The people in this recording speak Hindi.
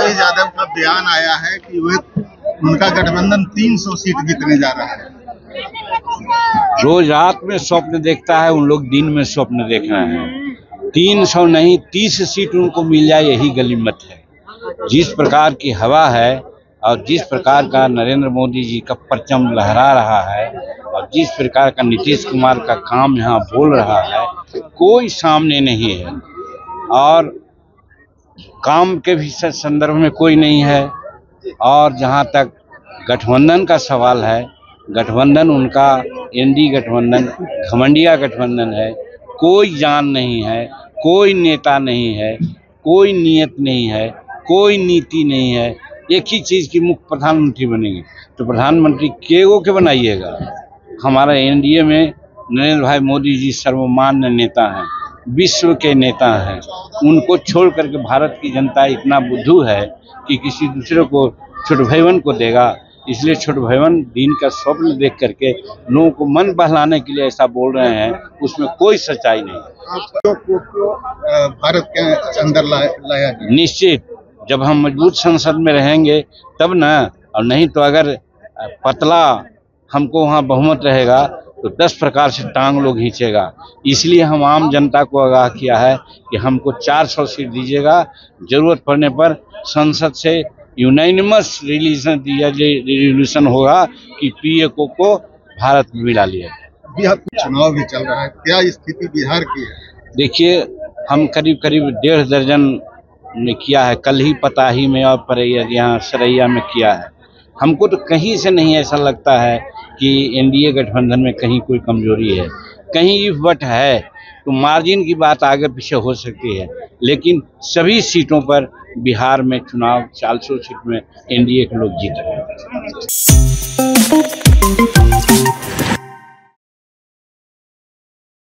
तेज यादव का बयान आया है कि उनका गठबंधन 300 सीट जीतने जा रहा है। रोज रात में स्वप्न देखता है, उन लोग दिन में स्वप्न देख रहे हैं। 300 नहीं 30 सीट उनको मिल जाए यही गनीमत है। जिस प्रकार की हवा है और जिस प्रकार का नरेंद्र मोदी जी का परचम लहरा रहा है और जिस प्रकार का नीतीश कुमार का काम यहाँ बोल रहा है, कोई सामने नहीं है और काम के भी संदर्भ में कोई नहीं है। और जहाँ तक गठबंधन का सवाल है, गठबंधन उनका एनडीए गठबंधन घमंडिया गठबंधन है। कोई जान नहीं है, कोई नेता नहीं है, कोई नियत नहीं है, कोई नीति नहीं है। एक ही चीज़ की मुख्य प्रधानमंत्री बनेंगे तो प्रधानमंत्री के बनाइएगा। हमारा एनडीए में नरेंद्र भाई मोदी जी सर्वमान्य नेता हैं, विश्व के नेता हैं। उनको छोड़ करके भारत की जनता इतना बुद्धू है कि किसी दूसरे को छोटे भाईवन को देगा। इसलिए छोटे भाईवन दिन का स्वप्न देख करके लोगों को मन बहलाने के लिए ऐसा बोल रहे हैं, उसमें कोई सच्चाई नहीं। भारत के अंदर लाया निश्चित, जब हम मजबूत संसद में रहेंगे तब ना, और नहीं तो अगर पतला हमको वहाँ बहुमत रहेगा तो 10 प्रकार से टांग लोग खींचेगा। इसलिए हम आम जनता को आगाह किया है कि हमको 400 सीट दीजिएगा। जरूरत पड़ने पर संसद से यूनानिमस रिजोल्यूशन होगा कि पीएको को भारत में मिला लिया। बिहार चुनाव भी चल रहा है, क्या स्थिति बिहार की है? देखिए, हम करीब 1.5 दर्जन ने किया है, कल ही पताही में और परैया यहाँ सरैया में किया है। हमको तो कहीं से नहीं ऐसा लगता है कि एनडीए गठबंधन में कहीं कोई कमजोरी है। कहीं इफ बट है तो मार्जिन की बात आगे पीछे हो सकती है, लेकिन सभी सीटों पर बिहार में चुनाव 400 सीट में एनडीए के लोग जीत रहे हैं।